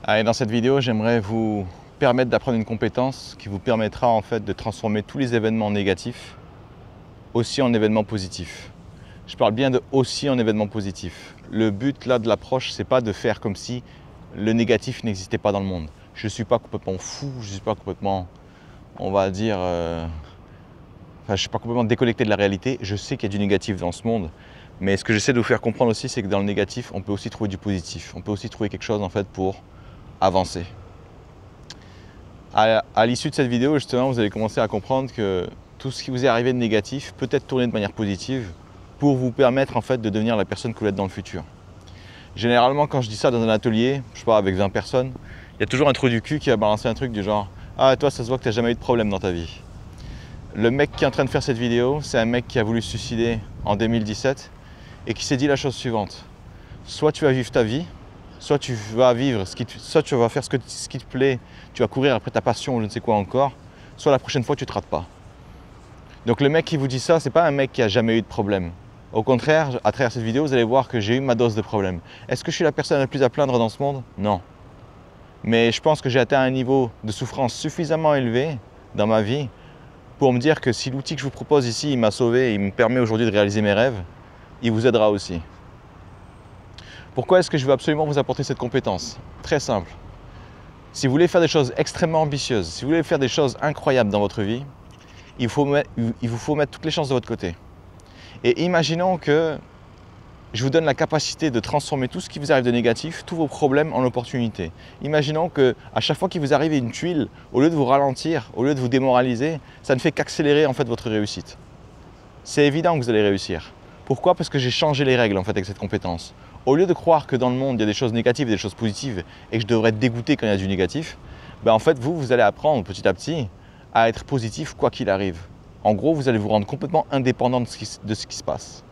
Allez, dans cette vidéo, j'aimerais vous permettre d'apprendre une compétence qui vous permettra en fait de transformer tous les événements négatifs aussi en événements positifs. Je parle bien de aussi en événements positifs. Le but là de l'approche, c'est pas de faire comme si le négatif n'existait pas dans le monde. Je ne suis pas complètement fou, je ne suis pas complètement, on va dire, je ne suis pas complètement déconnecté de la réalité. Je sais qu'il y a du négatif dans ce monde, mais ce que j'essaie de vous faire comprendre aussi, c'est que dans le négatif, on peut aussi trouver du positif. On peut aussi trouver quelque chose en fait pour avancer. À l'issue de cette vidéo, justement, vous allez commencer à comprendre que tout ce qui vous est arrivé de négatif peut être tourné de manière positive pour vous permettre en fait de devenir la personne que vous êtes dans le futur. Généralement, quand je dis ça dans un atelier, je sais pas, avec 20 personnes, il y a toujours un trou du cul qui va balancer un truc du genre « Ah, toi, ça se voit que tu n'as jamais eu de problème dans ta vie. » Le mec qui est en train de faire cette vidéo, c'est un mec qui a voulu se suicider en 2017 et qui s'est dit la chose suivante. Soit tu vas vivre ta vie, soit tu vas vivre, soit tu vas faire ce qui te plaît, tu vas courir après ta passion ou je ne sais quoi encore, soit la prochaine fois tu ne te rates pas. Donc le mec qui vous dit ça, c'est pas un mec qui a jamais eu de problème. Au contraire, à travers cette vidéo, vous allez voir que j'ai eu ma dose de problèmes. Est-ce que je suis la personne la plus à plaindre dans ce monde? Non. Mais je pense que j'ai atteint un niveau de souffrance suffisamment élevé dans ma vie pour me dire que si l'outil que je vous propose ici, il m'a sauvé et il me permet aujourd'hui de réaliser mes rêves, il vous aidera aussi. Pourquoi est-ce que je veux absolument vous apporter cette compétence? Très simple. Si vous voulez faire des choses extrêmement ambitieuses, si vous voulez faire des choses incroyables dans votre vie, il vous faut mettre toutes les chances de votre côté. Et imaginons que je vous donne la capacité de transformer tout ce qui vous arrive de négatif, tous vos problèmes en opportunités. Imaginons qu'à chaque fois qu'il vous arrive une tuile, au lieu de vous ralentir, au lieu de vous démoraliser, ça ne fait qu'accélérer en fait votre réussite. C'est évident que vous allez réussir. Pourquoi? Parce que j'ai changé les règles en fait avec cette compétence. Au lieu de croire que dans le monde il y a des choses négatives et des choses positives et que je devrais être dégoûté quand il y a du négatif, ben en fait vous allez apprendre petit à petit à être positif quoi qu'il arrive. En gros, vous allez vous rendre complètement indépendant de ce qui se passe.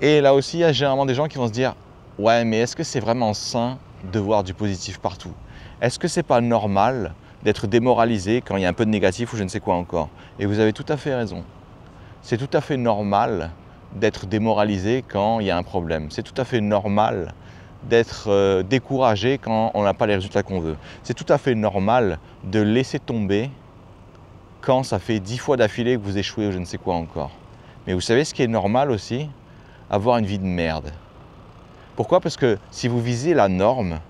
Et là aussi, il y a généralement des gens qui vont se dire « Ouais, mais est-ce que c'est vraiment sain de voir du positif partout? Est-ce que c'est pas normal d'être démoralisé quand il y a un peu de négatif ou je ne sais quoi encore ?» Et vous avez tout à fait raison. C'est tout à fait normal d'être démoralisé quand il y a un problème. C'est tout à fait normal d'être découragé quand on n'a pas les résultats qu'on veut. C'est tout à fait normal de laisser tomber quand ça fait 10 fois d'affilée que vous échouez ou je ne sais quoi encore. Mais vous savez ce qui est normal aussi? Avoir une vie de merde. Pourquoi? Parce que si vous visez la norme,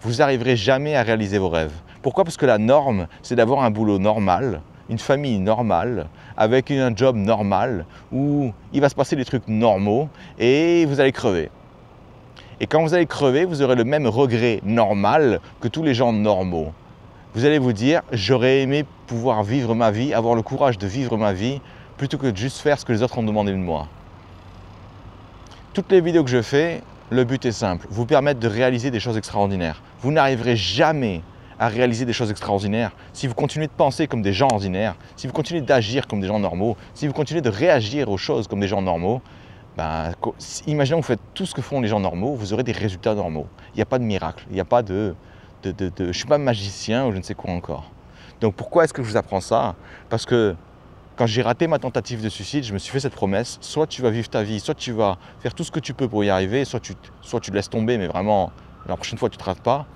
vous n'arriverez jamais à réaliser vos rêves. Pourquoi? Parce que la norme, c'est d'avoir un boulot normal, une famille normale, avec un job normal, où il va se passer des trucs normaux et vous allez crever. Et quand vous allez crever, vous aurez le même regret normal que tous les gens normaux. Vous allez vous dire, j'aurais aimé pouvoir vivre ma vie, avoir le courage de vivre ma vie, plutôt que de juste faire ce que les autres ont demandé de moi. Toutes les vidéos que je fais, le but est simple, vous permettre de réaliser des choses extraordinaires. Vous n'arriverez jamais à réaliser des choses extraordinaires si vous continuez de penser comme des gens ordinaires, si vous continuez d'agir comme des gens normaux, si vous continuez de réagir aux choses comme des gens normaux. Ben, imaginons que vous faites tout ce que font les gens normaux, vous aurez des résultats normaux. Il n'y a pas de miracle, il n'y a pas je ne suis pas magicien ou je ne sais quoi encore. Donc pourquoi est-ce que je vous apprends ça? Parce que quand j'ai raté ma tentative de suicide, je me suis fait cette promesse, soit tu vas vivre ta vie, soit tu vas faire tout ce que tu peux pour y arriver, soit tu laisses tomber, mais vraiment, la prochaine fois tu ne te rates pas.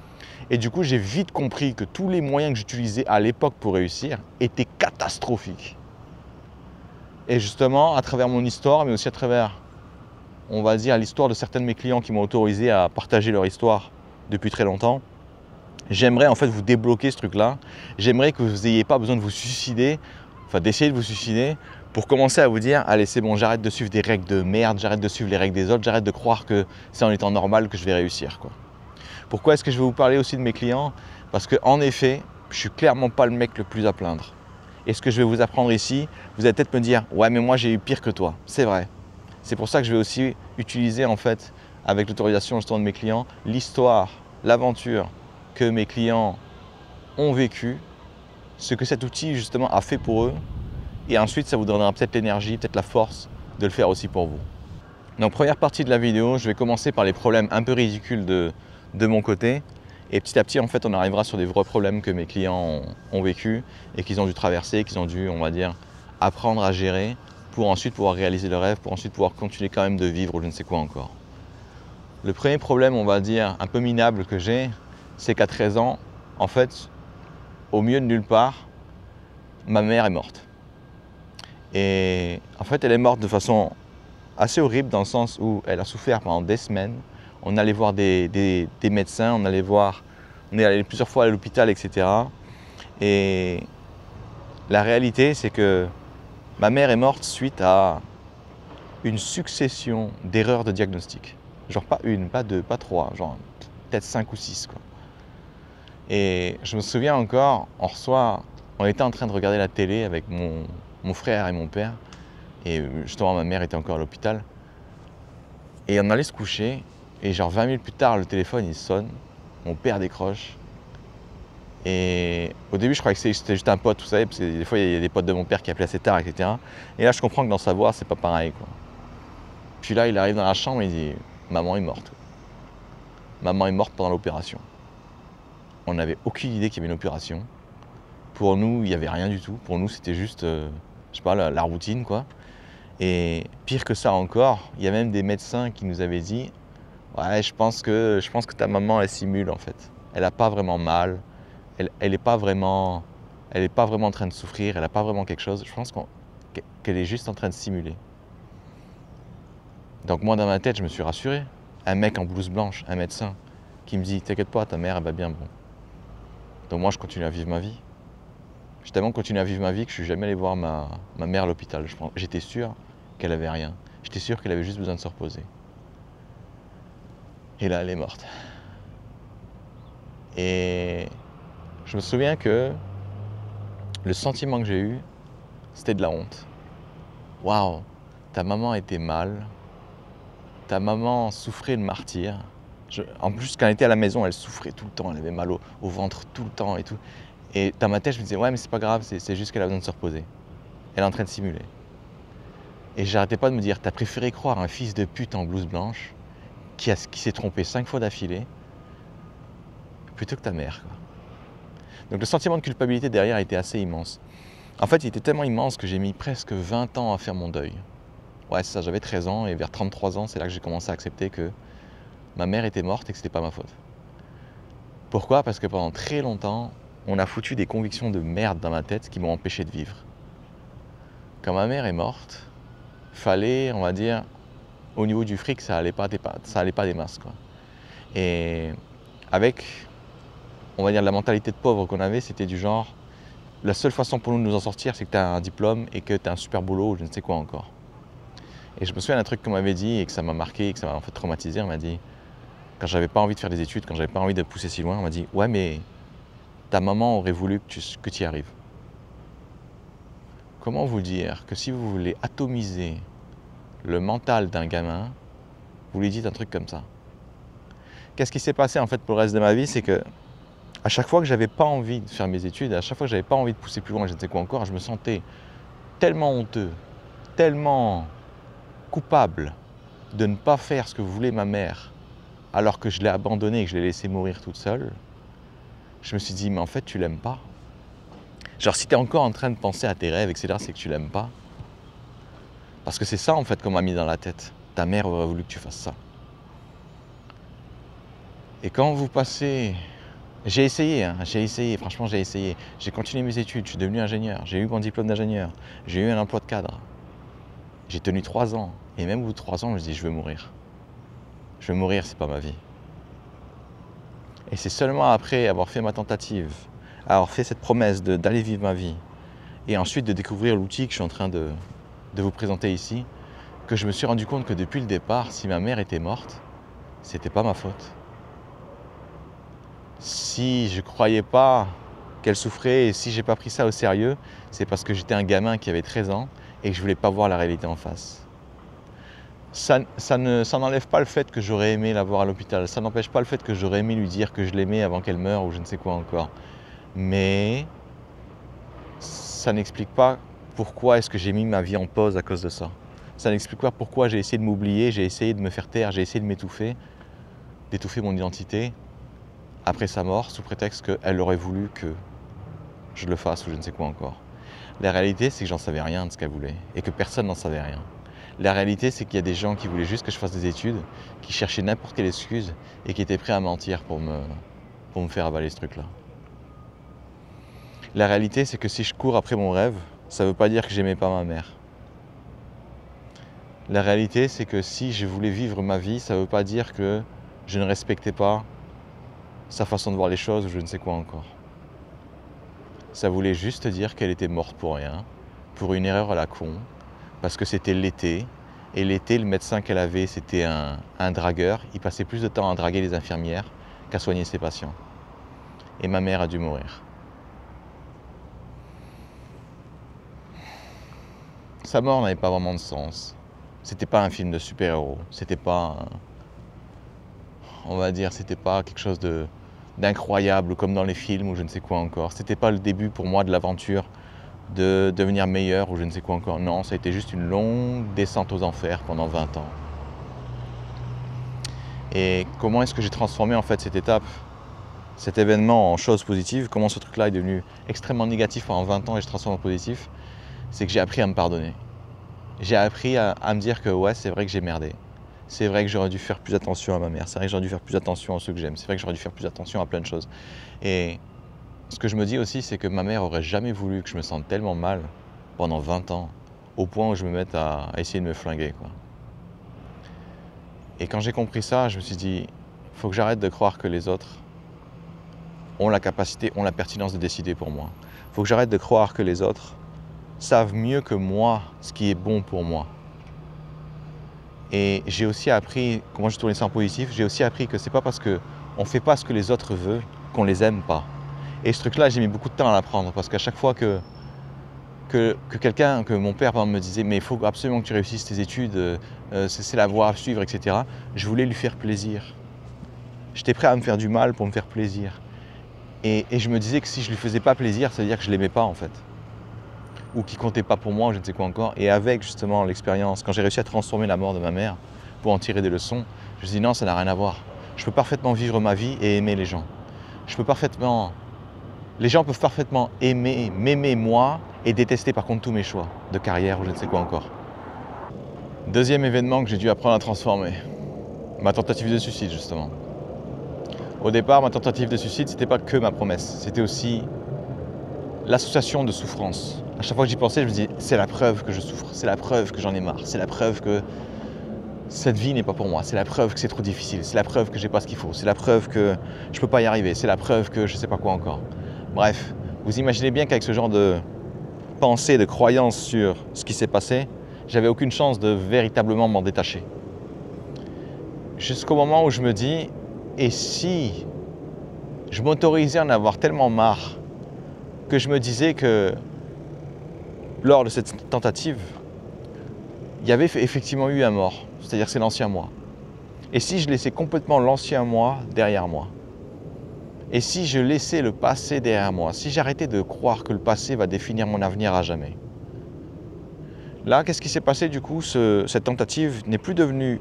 Et du coup, j'ai vite compris que tous les moyens que j'utilisais à l'époque pour réussir étaient catastrophiques. Et justement, à travers mon histoire, mais aussi à travers, on va dire, l'histoire de certains de mes clients qui m'ont autorisé à partager leur histoire depuis très longtemps, j'aimerais en fait vous débloquer ce truc-là. J'aimerais que vous n'ayez pas besoin de vous suicider, enfin d'essayer de vous suicider, pour commencer à vous dire « Allez, c'est bon, j'arrête de suivre des règles de merde, j'arrête de suivre les règles des autres, j'arrête de croire que c'est en étant normal que je vais réussir. » Pourquoi est-ce que je vais vous parler aussi de mes clients? Parce qu'en effet, je ne suis clairement pas le mec le plus à plaindre. Et ce que je vais vous apprendre ici, vous allez peut-être me dire « Ouais, mais moi j'ai eu pire que toi. » C'est vrai. C'est pour ça que je vais aussi utiliser en fait, avec l'autorisation justement de mes clients, l'histoire, l'aventure que mes clients ont vécu, ce que cet outil justement a fait pour eux, et ensuite ça vous donnera peut-être l'énergie, peut-être la force de le faire aussi pour vous. Donc première partie de la vidéo, je vais commencer par les problèmes un peu ridicules de mon côté, et petit à petit en fait on arrivera sur des vrais problèmes que mes clients ont vécu et qu'ils ont dû traverser, qu'ils ont dû, on va dire, apprendre à gérer pour ensuite pouvoir réaliser le rêve, pour ensuite pouvoir continuer quand même de vivre ou je ne sais quoi encore. Le premier problème, on va dire, un peu minable que j'ai, c'est qu'à 13 ans, en fait, au milieu de nulle part, ma mère est morte. Et en fait, elle est morte de façon assez horrible dans le sens où elle a souffert pendant des semaines. On allait voir des médecins, on est allé plusieurs fois à l'hôpital, etc. Et la réalité, c'est que ma mère est morte suite à une succession d'erreurs de diagnostic. Genre pas une, pas deux, pas trois, genre peut-être 5 ou 6, quoi. Et je me souviens encore, on était en train de regarder la télé avec mon frère et mon père, et justement ma mère était encore à l'hôpital. Et on allait se coucher, et genre 20 minutes plus tard, le téléphone il sonne, mon père décroche. Et au début, je croyais que c'était juste un pote, vous savez, parce que des fois, il y a des potes de mon père qui appelaient assez tard, etc. Et là, je comprends que dans sa voix, c'est pas pareil, quoi. Puis là, il arrive dans la chambre et il dit « Maman est morte. Maman est morte pendant l'opération. » On n'avait aucune idée qu'il y avait une opération. Pour nous, il n'y avait rien du tout. Pour nous, c'était juste, je sais pas, la routine, quoi. Et pire que ça encore, il y a même des médecins qui nous avaient dit « Ouais, je pense que ta maman, elle simule, en fait. Elle n'a pas vraiment mal. Elle n'est pas vraiment en train de souffrir, elle n'a pas vraiment quelque chose. Je pense qu'elle est juste en train de simuler. » Donc moi, dans ma tête, je me suis rassuré. Un mec en blouse blanche, un médecin, qui me dit « T'inquiète pas, ta mère, elle va bien, bon. » Donc moi, je continue à vivre ma vie. J'ai tellement continué à vivre ma vie que je suis jamais allé voir ma mère à l'hôpital. J'étais sûr qu'elle avait rien. J'étais sûr qu'elle avait juste besoin de se reposer. Et là, elle est morte. Et je me souviens que le sentiment que j'ai eu, c'était de la honte. Waouh, ta maman était mal, ta maman souffrait le martyre. En plus, quand elle était à la maison, elle souffrait tout le temps, elle avait mal au ventre tout le temps et tout. Et dans ma tête, je me disais, ouais, mais c'est pas grave, c'est juste qu'elle a besoin de se reposer. Elle est en train de simuler. Et j'arrêtais pas de me dire, t'as préféré croire un fils de pute en blouse blanche qui s'est trompé 5 fois d'affilée plutôt que ta mère, quoi. Donc le sentiment de culpabilité derrière était assez immense. En fait, il était tellement immense que j'ai mis presque 20 ans à faire mon deuil. Ouais, c'est ça, j'avais 13 ans et vers 33 ans, c'est là que j'ai commencé à accepter que ma mère était morte et que c'était pas ma faute. Pourquoi? Parce que pendant très longtemps, on a foutu des convictions de merde dans ma tête qui m'ont empêché de vivre. Quand ma mère est morte, fallait, on va dire, au niveau du fric, ça allait pas des masses, quoi. Et avec, on va dire, la mentalité de pauvre qu'on avait, c'était du genre, la seule façon pour nous de nous en sortir, c'est que tu as un diplôme et que tu as un super boulot ou je ne sais quoi encore. Et je me souviens d'un truc qu'on m'avait dit et que ça m'a marqué et que ça m'a en fait traumatisé. On m'a dit, quand j'avais pas envie de faire des études, quand j'avais pas envie de pousser si loin, on m'a dit « Ouais, mais ta maman aurait voulu que tu y arrives. » Comment vous dire que si vous voulez atomiser le mental d'un gamin, vous lui dites un truc comme ça? Qu'est-ce qui s'est passé en fait pour le reste de ma vie? C'est que à chaque fois que j'avais pas envie de faire mes études, à chaque fois que j'avais pas envie de pousser plus loin, je ne sais quoi encore, je me sentais tellement honteux, tellement coupable de ne pas faire ce que voulait ma mère, alors que je l'ai abandonnée et que je l'ai laissée mourir toute seule. Je me suis dit, mais en fait, tu l'aimes pas. Genre, si tu es encore en train de penser à tes rêves, etc., c'est que tu l'aimes pas. Parce que c'est ça, en fait, qu'on m'a mis dans la tête. Ta mère aurait voulu que tu fasses ça. Et quand vous passez... J'ai essayé, franchement, j'ai essayé. J'ai continué mes études, je suis devenu ingénieur. J'ai eu mon diplôme d'ingénieur. J'ai eu un emploi de cadre. J'ai tenu 3 ans. Et même au bout de 3 ans, je me dis, je veux mourir. Je veux mourir, c'est pas ma vie. Et c'est seulement après avoir fait ma tentative, avoir fait cette promesse d'aller vivre ma vie, et ensuite de découvrir l'outil que je suis en train de vous présenter ici, que je me suis rendu compte que depuis le départ, si ma mère était morte, c'était pas ma faute. Si je croyais pas qu'elle souffrait et si j'ai pas pris ça au sérieux, c'est parce que j'étais un gamin qui avait 13 ans et que je voulais pas voir la réalité en face. Ça n'enlève pas le fait que j'aurais aimé la voir à l'hôpital, ça n'empêche pas le fait que j'aurais aimé lui dire que je l'aimais avant qu'elle meure ou je ne sais quoi encore. Mais ça n'explique pas pourquoi est-ce que j'ai mis ma vie en pause à cause de ça. Ça n'explique pas pourquoi j'ai essayé de m'oublier, j'ai essayé de me faire taire, j'ai essayé de m'étouffer, d'étouffer mon identité après sa mort sous prétexte qu'elle aurait voulu que je le fasse ou je ne sais quoi encore. La réalité, c'est que j'en savais rien de ce qu'elle voulait et que personne n'en savait rien. La réalité, c'est qu'il y a des gens qui voulaient juste que je fasse des études, qui cherchaient n'importe quelle excuse et qui étaient prêts à mentir pour me pour me faire avaler ce truc-là. La réalité, c'est que si je cours après mon rêve, ça ne veut pas dire que j'aimais pas ma mère. La réalité, c'est que si je voulais vivre ma vie, ça ne veut pas dire que je ne respectais pas sa façon de voir les choses ou je ne sais quoi encore. Ça voulait juste dire qu'elle était morte pour rien, pour une erreur à la con, parce que c'était l'été, et l'été, le médecin qu'elle avait, c'était un dragueur. Il passait plus de temps à draguer les infirmières qu'à soigner ses patients. Et ma mère a dû mourir. Sa mort n'avait pas vraiment de sens. C'était pas un film de super-héros. C'était pas, on va dire, c'était pas quelque chose d'incroyable comme dans les films ou je ne sais quoi encore. C'était pas le début pour moi de l'aventure de devenir meilleur ou je ne sais quoi encore. Non, ça a été juste une longue descente aux enfers pendant 20 ans. Et comment est-ce que j'ai transformé en fait cette étape, cet événement en chose positive? Comment ce truc-là est devenu extrêmement négatif pendant 20 ans et je transforme en positif? C'est que j'ai appris à me pardonner. J'ai appris à me dire que ouais, c'est vrai que j'ai merdé. C'est vrai que j'aurais dû faire plus attention à ma mère. C'est vrai que j'aurais dû faire plus attention à ceux que j'aime. C'est vrai que j'aurais dû faire plus attention à plein de choses. Et ce que je me dis aussi, c'est que ma mère aurait jamais voulu que je me sente tellement mal pendant 20 ans, au point où je me mette à essayer de me flinguer, quoi. Et quand j'ai compris ça, je me suis dit, il faut que j'arrête de croire que les autres ont la capacité, ont la pertinence de décider pour moi. Il faut que j'arrête de croire que les autres savent mieux que moi ce qui est bon pour moi. Et j'ai aussi appris, comment je tourne ça en positif, j'ai aussi appris que c'est pas parce qu'on ne fait pas ce que les autres veulent qu'on les aime pas. Et ce truc-là, j'ai mis beaucoup de temps à l'apprendre parce qu'à chaque fois que quelqu'un, que mon père par exemple, me disait mais il faut absolument que tu réussisses tes études, c'est la voie à suivre, etc. Je voulais lui faire plaisir. J'étais prêt à me faire du mal pour me faire plaisir. Et je me disais que si je lui faisais pas plaisir, ça veut dire que je l'aimais pas en fait. Ou qu'il comptait pas pour moi, je ne sais quoi encore. Et avec justement l'expérience, quand j'ai réussi à transformer la mort de ma mère pour en tirer des leçons, je me suis dit non, ça n'a rien à voir. Je peux parfaitement vivre ma vie et aimer les gens. Je peux parfaitement... Les gens peuvent parfaitement m'aimer moi et détester par contre tous mes choix de carrière ou je ne sais quoi encore. Deuxième événement que j'ai dû apprendre à transformer, ma tentative de suicide justement. Au départ, ma tentative de suicide, c'était pas que ma promesse, c'était aussi l'association de souffrance. À chaque fois que j'y pensais, je me disais, c'est la preuve que je souffre, c'est la preuve que j'en ai marre, c'est la preuve que cette vie n'est pas pour moi, c'est la preuve que c'est trop difficile, c'est la preuve que j'ai pas ce qu'il faut, c'est la preuve que je peux pas y arriver, c'est la preuve que je sais pas quoi encore. Bref, vous imaginez bien qu'avec ce genre de pensée, de croyance sur ce qui s'est passé, j'avais aucune chance de véritablement m'en détacher. Jusqu'au moment où je me dis, et si je m'autorisais à en avoir tellement marre que je me disais que lors de cette tentative, il y avait effectivement eu un mort, c'est-à-dire que c'est l'ancien moi. Et si je laissais complètement l'ancien moi derrière moi? Et si je laissais le passé derrière moi? Si j'arrêtais de croire que le passé va définir mon avenir à jamais? Là, qu'est-ce qui s'est passé du coup? Cette tentative n'est plus devenue,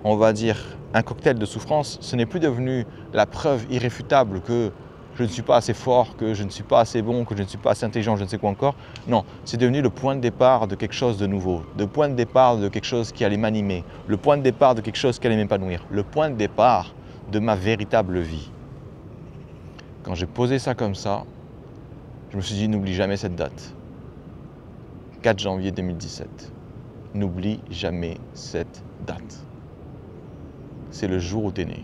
on va dire, un cocktail de souffrance. Ce n'est plus devenu la preuve irréfutable que je ne suis pas assez fort, que je ne suis pas assez bon, que je ne suis pas assez intelligent, je ne sais quoi encore. Non, c'est devenu le point de départ de quelque chose de nouveau, le point de départ de quelque chose qui allait m'animer, le point de départ de quelque chose qui allait m'épanouir, le point de départ de ma véritable vie. Quand j'ai posé ça comme ça, je me suis dit, n'oublie jamais cette date. 4 janvier 2017. N'oublie jamais cette date. C'est le jour où tu es né.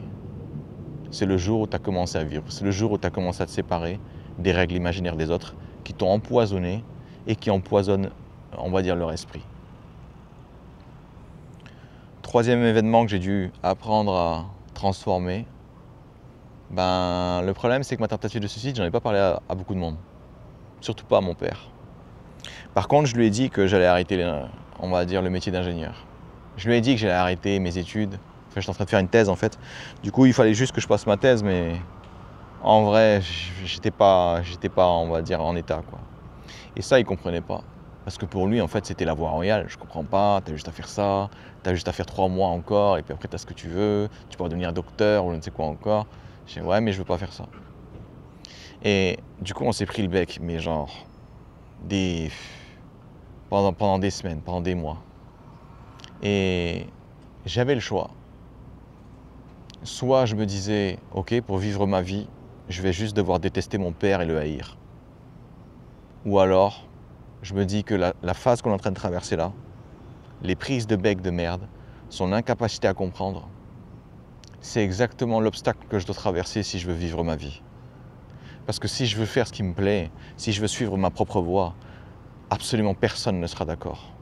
C'est le jour où tu as commencé à vivre. C'est le jour où tu as commencé à te séparer des règles imaginaires des autres qui t'ont empoisonné et qui empoisonnent, on va dire, leur esprit. Troisième événement que j'ai dû apprendre à transformer, le problème c'est que ma tentative de suicide, j'en ai pas parlé à beaucoup de monde. Surtout pas à mon père. Par contre, je lui ai dit que j'allais arrêter, on va dire, le métier d'ingénieur. Je lui ai dit que j'allais arrêter mes études. Enfin, j'étais en train de faire une thèse en fait. Du coup, il fallait juste que je passe ma thèse, mais en vrai, j'étais pas, on va dire, en état, quoi. Et ça, il comprenait pas. Parce que pour lui, en fait, c'était la voie royale. Je comprends pas, t'as juste à faire ça, t'as juste à faire 3 mois encore, et puis après, t'as ce que tu veux, tu pourras devenir docteur ou je ne sais quoi encore. Je dis, ouais, mais je veux pas faire ça. Et du coup, on s'est pris le bec, mais genre, pendant des semaines, pendant des mois. Et j'avais le choix. soit je me disais, ok, pour vivre ma vie, je vais juste devoir détester mon père et le haïr. Ou alors, je me dis que la phase qu'on est en train de traverser là, les prises de bec de merde, son incapacité à comprendre, c'est exactement l'obstacle que je dois traverser si je veux vivre ma vie. Parce que si je veux faire ce qui me plaît, si je veux suivre ma propre voie, absolument personne ne sera d'accord.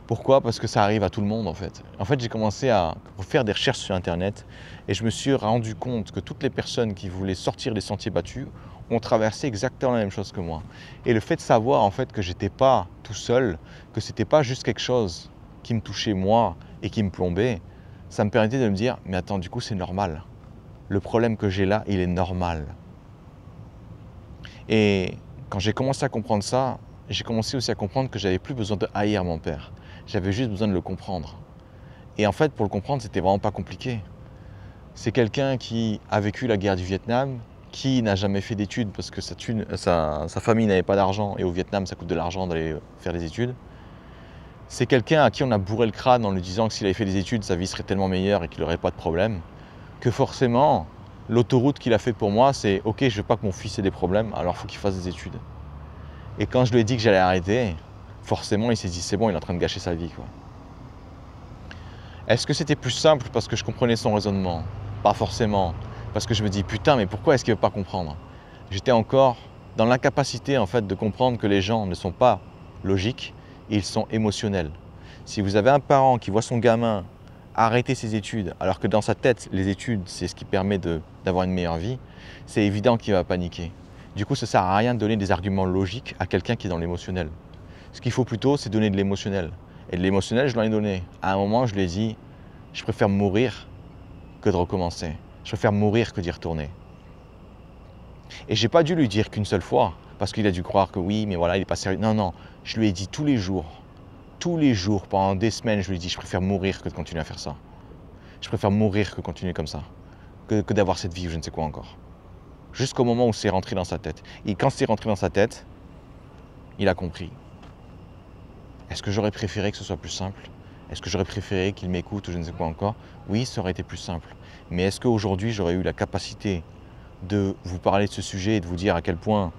Pourquoi? Parce que ça arrive à tout le monde en fait. En fait, j'ai commencé à faire des recherches sur Internet et je me suis rendu compte que toutes les personnes qui voulaient sortir des sentiers battus ont traversé exactement la même chose que moi. Et le fait de savoir en fait que j'étais pas tout seul, que c'était pas juste quelque chose qui me touchait moi et qui me plombait, ça me permettait de me dire, mais attends, du coup c'est normal. Le problème que j'ai là, il est normal. Et quand j'ai commencé à comprendre ça, j'ai commencé aussi à comprendre que j'avais plus besoin de haïr mon père. J'avais juste besoin de le comprendre. Et en fait, pour le comprendre, c'était vraiment pas compliqué. C'est quelqu'un qui a vécu la guerre du Vietnam, qui n'a jamais fait d'études parce que sa famille n'avait pas d'argent et au Vietnam, ça coûte de l'argent d'aller faire des études. C'est quelqu'un à qui on a bourré le crâne en lui disant que s'il avait fait des études, sa vie serait tellement meilleure et qu'il n'aurait pas de problème, que forcément, l'autoroute qu'il a fait pour moi, c'est « Ok, je veux pas que mon fils ait des problèmes, alors il faut qu'il fasse des études. » Et quand je lui ai dit que j'allais arrêter, forcément, il s'est dit « C'est bon, il est en train de gâcher sa vie. » quoi. Est-ce que c'était plus simple parce que je comprenais son raisonnement? Pas forcément. Parce que je me dis « Putain, mais pourquoi est-ce qu'il ne veut pas comprendre ?» J'étais encore dans l'incapacité en fait de comprendre que les gens ne sont pas logiques, ils sont émotionnels. Si vous avez un parent qui voit son gamin arrêter ses études, alors que dans sa tête, les études, c'est ce qui permet d'avoir une meilleure vie, c'est évident qu'il va paniquer. Du coup, ça ne sert à rien de donner des arguments logiques à quelqu'un qui est dans l'émotionnel. Ce qu'il faut plutôt, c'est donner de l'émotionnel. Et de l'émotionnel, je l'en ai donné. À un moment, je lui ai dit, je préfère mourir que de recommencer. Je préfère mourir que d'y retourner. Et j'ai pas dû lui dire qu'une seule fois, parce qu'il a dû croire que oui, mais voilà, il est pas sérieux. Non, non, je lui ai dit tous les jours, pendant des semaines, je lui ai dit, je préfère mourir que de continuer à faire ça. Je préfère mourir que continuer comme ça, que d'avoir cette vie ou je ne sais quoi encore. Jusqu'au moment où c'est rentré dans sa tête. Et quand c'est rentré dans sa tête, il a compris. Est-ce que j'aurais préféré que ce soit plus simple? Est-ce que j'aurais préféré qu'il m'écoute ou je ne sais quoi encore? Oui, ça aurait été plus simple. Mais est-ce qu'aujourd'hui, j'aurais eu la capacité de vous parler de ce sujet et de vous dire à quel point,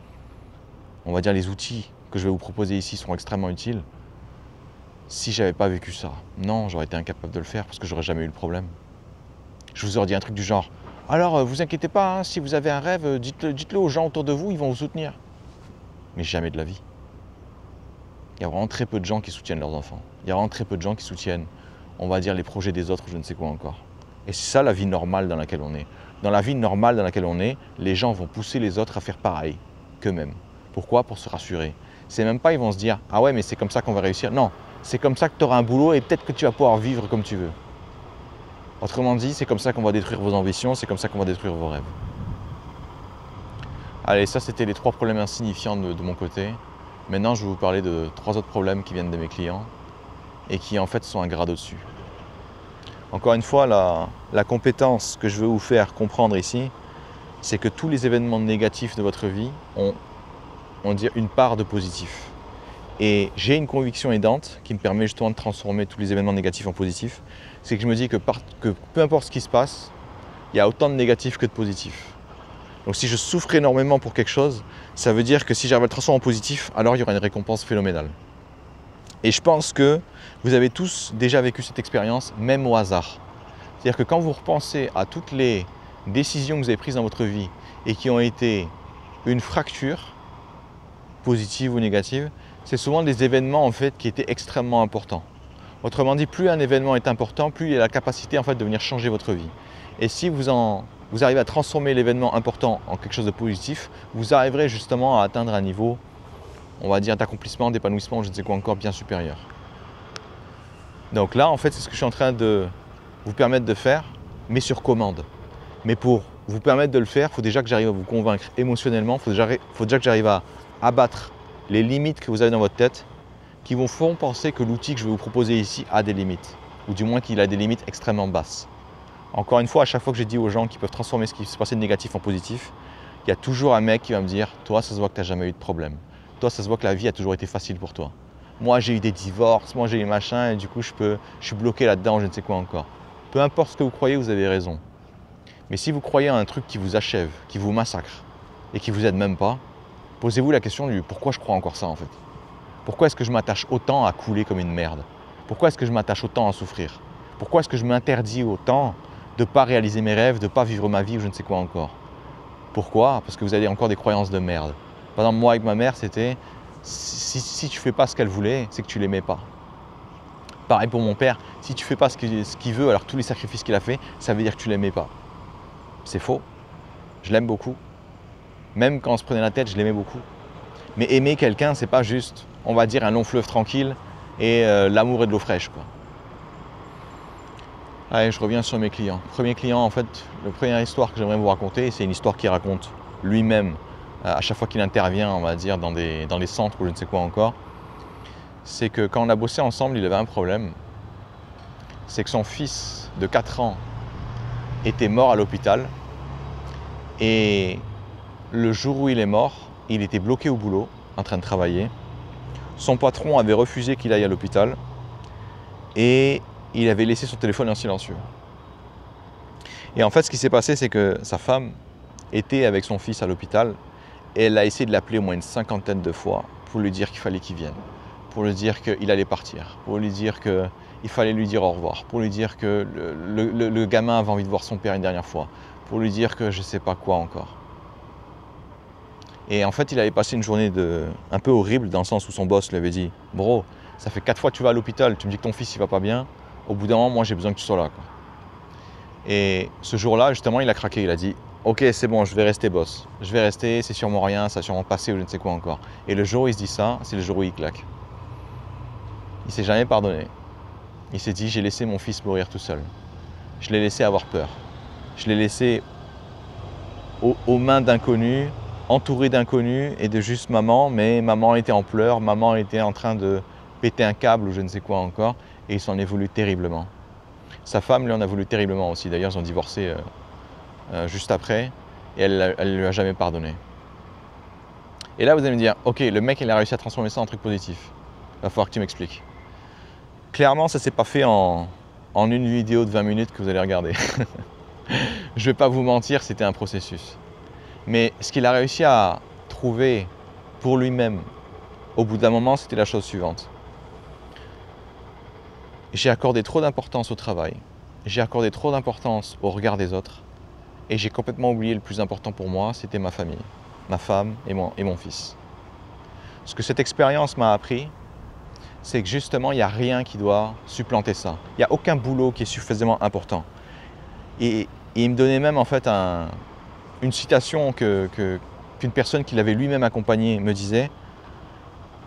on va dire, les outils que je vais vous proposer ici sont extrêmement utiles si j'avais pas vécu ça? Non, j'aurais été incapable de le faire parce que j'aurais jamais eu le problème. Je vous aurais dit un truc du genre, alors vous inquiétez pas, hein, si vous avez un rêve, dites-le aux gens autour de vous, ils vont vous soutenir. Mais jamais de la vie. Il y a vraiment très peu de gens qui soutiennent leurs enfants. Il y a vraiment très peu de gens qui soutiennent, on va dire, les projets des autres, je ne sais quoi encore. Et c'est ça la vie normale dans laquelle on est. Dans la vie normale dans laquelle on est, les gens vont pousser les autres à faire pareil qu'eux-mêmes. Pourquoi? Pour se rassurer. C'est même pas, ils vont se dire, ah ouais, mais c'est comme ça qu'on va réussir. Non, c'est comme ça que tu auras un boulot et peut-être que tu vas pouvoir vivre comme tu veux. Autrement dit, c'est comme ça qu'on va détruire vos ambitions, c'est comme ça qu'on va détruire vos rêves. Allez, ça c'était les 3 problèmes insignifiants de mon côté. Maintenant, je vais vous parler de 3 autres problèmes qui viennent de mes clients et qui en fait sont un grade au-dessus. Encore une fois, la compétence que je veux vous faire comprendre ici, c'est que tous les événements négatifs de votre vie ont, on dit, une part de positif. Et j'ai une conviction aidante qui me permet justement de transformer tous les événements négatifs en positifs. C'est que je me dis que peu importe ce qui se passe, il y a autant de négatifs que de positifs. Donc si je souffre énormément pour quelque chose, ça veut dire que si j'arrive à le transformer en positif, alors il y aura une récompense phénoménale. Et je pense que vous avez tous déjà vécu cette expérience, même au hasard. C'est-à-dire que quand vous repensez à toutes les décisions que vous avez prises dans votre vie et qui ont été une fracture, positive ou négative, c'est souvent des événements en fait qui étaient extrêmement importants. Autrement dit, plus un événement est important, plus il a la capacité en fait de venir changer votre vie. Et si vous arrivez à transformer l'événement important en quelque chose de positif, vous arriverez justement à atteindre un niveau, on va dire, d'accomplissement, d'épanouissement, je ne sais quoi encore, bien supérieur. Donc là, en fait, c'est ce que je suis en train de vous permettre de faire, mais sur commande. Mais pour vous permettre de le faire, il faut déjà que j'arrive à vous convaincre émotionnellement, il faut déjà que j'arrive à abattre les limites que vous avez dans votre tête qui vous font penser que l'outil que je vais vous proposer ici a des limites, ou du moins qu'il a des limites extrêmement basses. Encore une fois, à chaque fois que j'ai dit aux gens qu'ils peuvent transformer ce qui se passait de négatif en positif, il y a toujours un mec qui va me dire « Toi, ça se voit que tu n'as jamais eu de problème. Toi, ça se voit que la vie a toujours été facile pour toi. Moi, j'ai eu des divorces, moi, j'ai eu machin, et du coup, je suis bloqué là-dedans, je ne sais quoi encore. » Peu importe ce que vous croyez, vous avez raison. Mais si vous croyez à un truc qui vous achève, qui vous massacre et qui vous aide même pas, posez-vous la question du pourquoi je crois encore ça en fait. Pourquoi est-ce que je m'attache autant à couler comme une merde? Pourquoi est-ce que je m'attache autant à souffrir? Pourquoi est-ce que je m'interdis autant de ne pas réaliser mes rêves, de ne pas vivre ma vie ou je ne sais quoi encore? Pourquoi? Parce que vous avez encore des croyances de merde. Par exemple, moi avec ma mère, c'était si tu fais pas ce qu'elle voulait, c'est que tu l'aimais pas. Pareil pour mon père, si tu fais pas ce qu'il veut, alors tous les sacrifices qu'il a fait, ça veut dire que tu l'aimais pas. C'est faux. Je l'aime beaucoup. Même quand on se prenait la tête, je l'aimais beaucoup. Mais aimer quelqu'un, c'est pas juste, on va dire, un long fleuve tranquille et l'amour et de l'eau fraîche, quoi. Allez, je reviens sur mes clients. Premier client, en fait, la première histoire que j'aimerais vous raconter, c'est une histoire qu'il raconte lui-même à chaque fois qu'il intervient, on va dire, dans les centres ou je ne sais quoi encore. C'est que quand on a bossé ensemble, il avait un problème. C'est que son fils de 4 ans était mort à l'hôpital. Et le jour où il est mort, il était bloqué au boulot, en train de travailler. Son patron avait refusé qu'il aille à l'hôpital. Et il avait laissé son téléphone en silencieux. Et en fait, ce qui s'est passé, c'est que sa femme était avec son fils à l'hôpital et elle a essayé de l'appeler au moins une 50aine de fois pour lui dire qu'il fallait qu'il vienne, pour lui dire qu'il allait partir, pour lui dire qu'il fallait lui dire au revoir, pour lui dire que le gamin avait envie de voir son père une dernière fois, pour lui dire que je ne sais pas quoi encore. Et en fait, il avait passé une journée un peu horrible dans le sens où son boss lui avait dit « Bro, ça fait 4 fois que tu vas à l'hôpital, tu me dis que ton fils il va pas bien. Au bout d'un moment, moi j'ai besoin que tu sois là. » quoi. Et ce jour-là, justement, il a craqué. Il a dit « Ok, c'est bon, je vais rester boss. Je vais rester, c'est sûrement rien, ça va sûrement passer ou je ne sais quoi encore. » Et le jour où il se dit ça, c'est le jour où il claque. Il s'est jamais pardonné. Il s'est dit « J'ai laissé mon fils mourir tout seul. Je l'ai laissé avoir peur. Je l'ai laissé aux mains d'inconnus, entouré d'inconnus et de juste maman. Mais maman était en pleurs, maman était en train de péter un câble ou je ne sais quoi encore. Et il s'en est voulu terriblement. Sa femme lui en a voulu terriblement aussi. D'ailleurs, ils ont divorcé juste après et elle ne lui a jamais pardonné. Et là, vous allez me dire, ok, le mec, il a réussi à transformer ça en truc positif. Il va falloir que tu m'expliques. Clairement, ça ne s'est pas fait en une vidéo de 20 minutes que vous allez regarder. Je ne vais pas vous mentir, c'était un processus. Mais ce qu'il a réussi à trouver pour lui-même, au bout d'un moment, c'était la chose suivante. J'ai accordé trop d'importance au travail, j'ai accordé trop d'importance au regard des autres et j'ai complètement oublié le plus important pour moi, c'était ma famille, ma femme et mon fils. Ce que cette expérience m'a appris, c'est que justement, il n'y a rien qui doit supplanter ça. Il n'y a aucun boulot qui est suffisamment important. Et il me donnait même en fait une citation qu'une personne qui l'avait lui-même accompagné me disait.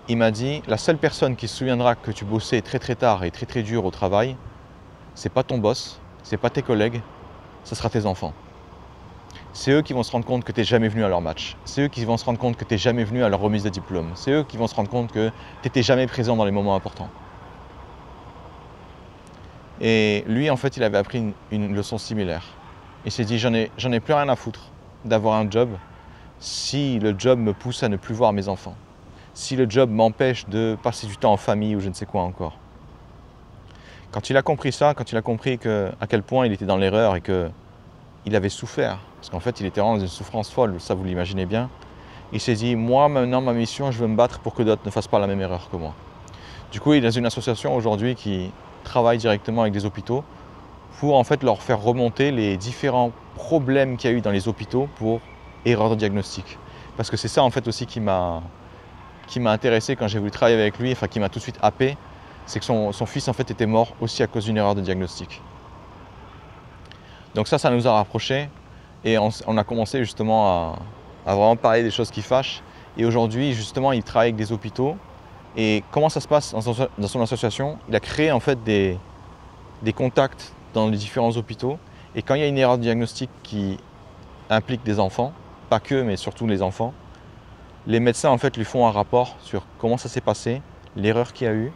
Il m'a dit, la seule personne qui se souviendra que tu bossais très très tard et très très dur au travail, c'est pas ton boss, c'est pas tes collègues, ce sera tes enfants. C'est eux qui vont se rendre compte que tu n'es jamais venu à leur match. C'est eux qui vont se rendre compte que tu n'es jamais venu à leur remise de diplôme. C'est eux qui vont se rendre compte que tu n'étais jamais présent dans les moments importants. Et lui, en fait, il avait appris une leçon similaire. Il s'est dit, j'en ai plus rien à foutre d'avoir un job si le job me pousse à ne plus voir mes enfants. Si le job m'empêche de passer du temps en famille ou je ne sais quoi encore. Quand il a compris ça, quand il a compris à quel point il était dans l'erreur et qu'il avait souffert, parce qu'en fait il était vraiment dans une souffrance folle, ça vous l'imaginez bien, il s'est dit, moi maintenant ma mission, je veux me battre pour que d'autres ne fassent pas la même erreur que moi. Du coup, il est dans une association aujourd'hui qui travaille directement avec des hôpitaux pour en fait leur faire remonter les différents problèmes qu'il y a eu dans les hôpitaux pour erreur de diagnostic. Parce que c'est ça en fait aussi qui m'a intéressé quand j'ai voulu travailler avec lui, enfin qui m'a tout de suite happé, c'est que son fils en fait était mort aussi à cause d'une erreur de diagnostic. Donc ça nous a rapprochés et on a commencé justement à vraiment parler des choses qui fâchent. Et aujourd'hui justement il travaille avec des hôpitaux. Et comment ça se passe dans son association? Il a créé en fait des contacts dans les différents hôpitaux. Et quand il y a une erreur de diagnostic qui implique des enfants, pas que mais surtout les enfants, les médecins en fait lui font un rapport sur comment ça s'est passé, l'erreur qu'il y a eu,